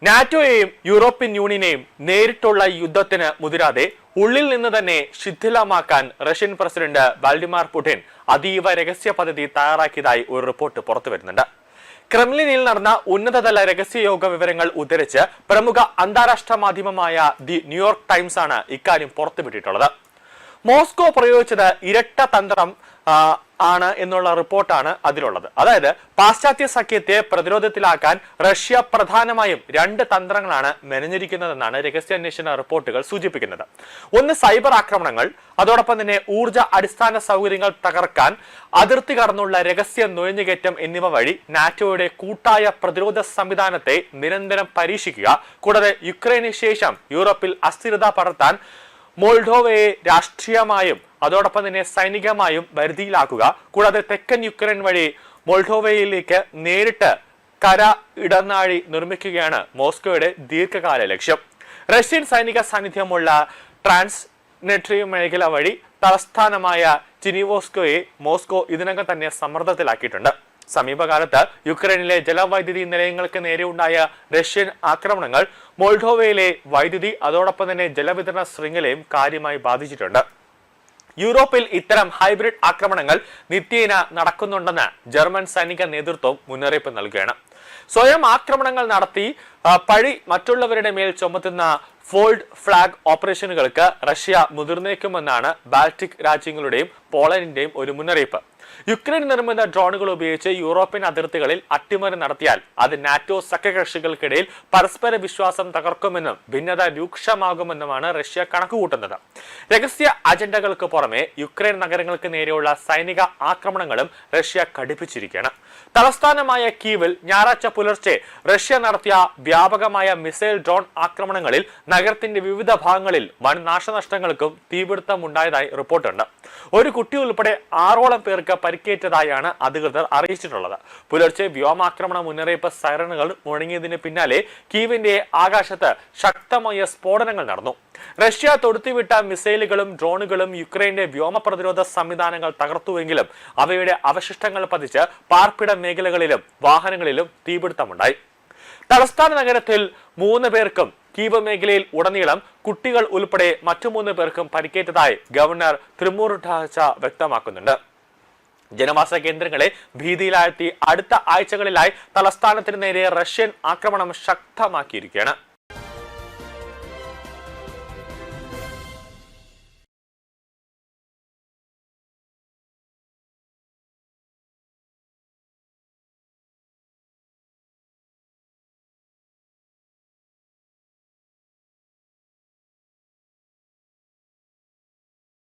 നാറ്റോയെയും European യൂണിയനെയും നേരിട്ടുള്ള യുദ്ധത്തിന് മുതിരാതെ ഉള്ളിൽ നിന്ന് തന്നെ ശിഥിലമാക്കാൻ റഷ്യൻ പ്രസിഡന്റ് വ്ളാഡിമിർ പുടിൻ അതീവ രഹസ്യ പദ്ധതി തയ്യാറാക്കിയതായി ഒരു റിപ്പോർട്ട് പുറത്തുവരുന്നുണ്ട്. ക്രെംലിനിൽ നടന്ന ഉന്നതതല രഹസ്യയോഗ വിവരങ്ങൾ ഉദ്ധരിച്ച് പ്രമുഖ അന്താരാഷ്ട്ര മാധ്യമമായ ദി ന്യൂയോർക്ക് ടൈംസ് ആണ് ഇക്കാര്യം പുറത്തുവിട്ടിട്ടുള്ളത്. മോസ്കോ പ്രയോഗിച്ചത് ഇരട്ട തന്ത്രം ആണ് എന്നുള്ള റിപ്പോർട്ടാണ് അതിലുള്ളത്. അതായത് പാശ്ചാത്യ സഖ്യത്തെ പ്രതിരോധത്തിലാക്കാൻ റഷ്യ പ്രധാനമായും രണ്ട് തന്ത്രങ്ങളാണ് മെനഞ്ഞിരിക്കുന്നതെന്നാണ് രഹസ്യാന്വേഷണ റിപ്പോർട്ടുകൾ സൂചിപ്പിക്കുന്നത്. ഒന്ന് സൈബർ ആക്രമണങ്ങൾ, അതോടൊപ്പം തന്നെ ഊർജ അടിസ്ഥാന സൗകര്യങ്ങൾ തകർക്കാൻ അതിർത്തി കടന്നുള്ള രഹസ്യ നുഴഞ്ഞുകയറ്റം എന്നിവ വഴി നാറ്റോയുടെ കൂട്ടായ പ്രതിരോധ സംവിധാനത്തെ നിരന്തരം പരീക്ഷിക്കുക. കൂടാതെ യുക്രൈന് ശേഷം യൂറോപ്പിൽ അസ്ഥിരത പടർത്താൻ മോൾഡോവയെ രാഷ്ട്രീയമായും അതോടൊപ്പം തന്നെ സൈനികമായും വരുതിയിലാക്കുക. കൂടാതെ തെക്കൻ യുക്രൈൻ വഴി മോൾഡോവയിലേക്ക് നേരിട്ട് കര ഇടനാഴി നിർമ്മിക്കുകയാണ് മോസ്കോയുടെ ദീർഘകാല ലക്ഷ്യം. റഷ്യൻ സൈനിക സാന്നിധ്യമുള്ള ട്രാൻസ്നെട്രിയ മേഖല വഴി തലസ്ഥാനമായ ചിനിവോസ്കോയെ മോസ്കോ ഇതിനകം തന്നെ സമ്മർദ്ദത്തിലാക്കിയിട്ടുണ്ട്. സമീപകാലത്ത് യുക്രൈനിലെ ജലവൈദ്യുതി നിലയങ്ങൾക്ക് നേരെ ഉണ്ടായ റഷ്യൻ ആക്രമണങ്ങൾ മോൾഡോവയിലെ വൈദ്യുതി അതോടൊപ്പം തന്നെ ജലവിതരണ ശൃംഖലയും കാര്യമായി ബാധിച്ചിട്ടുണ്ട്. യൂറോപ്പിൽ ഇത്തരം ഹൈബ്രിഡ് ആക്രമണങ്ങൾ നിത്യേന നടക്കുന്നുണ്ടെന്ന് ജർമ്മൻ സൈനിക നേതൃത്വം മുന്നറിയിപ്പ് നൽകുകയാണ്. സ്വയം ആക്രമണങ്ങൾ നടത്തി പഴി മറ്റുള്ളവരുടെ മേൽ ചുമത്തുന്ന ഫോൾഡ് ഫ്ലാഗ് ഓപ്പറേഷനുകൾക്ക് റഷ്യ മുതിർന്നേക്കുമെന്നാണ് ബാൾട്ടിക് രാജ്യങ്ങളുടെയും പോളണ്ടിന്റെയും ഒരു മുന്നറിയിപ്പ്. യുക്രൈൻ നിർമ്മിത ഡ്രോണുകൾ ഉപയോഗിച്ച് യൂറോപ്യൻ അതിർത്തികളിൽ അട്ടിമറി നടത്തിയാൽ അത് നാറ്റോ സഖ്യകക്ഷികൾക്കിടയിൽ പരസ്പര വിശ്വാസം തകർക്കുമെന്നും ഭിന്നത രൂക്ഷമാകുമെന്നുമാണ് റഷ്യ കണക്കുകൂട്ടുന്നത്. രഹസ്യ അജണ്ടകൾക്ക് പുറമെ യുക്രൈൻ നഗരങ്ങൾക്ക് നേരെയുള്ള സൈനിക ആക്രമണങ്ങളും റഷ്യ കടുപ്പിച്ചിരിക്കുകയാണ്. തലസ്ഥാനമായ കീവിൽ ഞായറാഴ്ച പുലർച്ചെ റഷ്യ നടത്തിയ വ്യാപകമായ മിസൈൽ ഡ്രോൺ ആക്രമണങ്ങളിൽ നഗരത്തിന്റെ വിവിധ ഭാഗങ്ങളിൽ വൻ നാശനഷ്ടങ്ങൾക്കും തീപിടുത്തമുണ്ടായതായി റിപ്പോർട്ടുണ്ട്. ഒരു കുട്ടി ഉൾപ്പെടെ 6ഓളം പേർക്ക് പരിക്കേറ്റതായാണ് അധികൃതർ അറിയിച്ചിട്ടുള്ളത്. പുലർച്ചെ വ്യോമാക്രമണ മുന്നറിയിപ്പ് സൈറണുകൾ മുഴങ്ങിയതിന് പിന്നാലെ കീവിന്റെ ആകാശത്ത് ശക്തമായ സ്ഫോടനങ്ങൾ നടന്നു. റഷ്യ തൊടുത്തുവിട്ട മിസൈലുകളും ഡ്രോണുകളും യുക്രൈന്റെ വ്യോമ പ്രതിരോധ സംവിധാനങ്ങൾ തകർത്തുവെങ്കിലും അവയുടെ അവശിഷ്ടങ്ങൾ പതിച്ച് പാർപ്പിട മേഖലകളിലും വാഹനങ്ങളിലും തീപിടുത്തമുണ്ടായി. തലസ്ഥാന നഗരത്തിൽ 3 പേർക്കും കീവ് മേഖലയിൽ ഉടനീളം കുട്ടികൾ ഉൾപ്പെടെ മറ്റു 3 പേർക്കും പരിക്കേറ്റതായി ഗവർണർ തിമൂർ ടാച്ച വ്യക്തമാക്കുന്നുണ്ട്. ജനവാസ കേന്ദ്രങ്ങളെ ഭീതിയിലാഴ്ത്തി അടുത്ത ആഴ്ചകളിലായി തലസ്ഥാനത്തിന് നേരെ റഷ്യൻ ആക്രമണം ശക്തമാക്കിയിരിക്കുകയാണ്.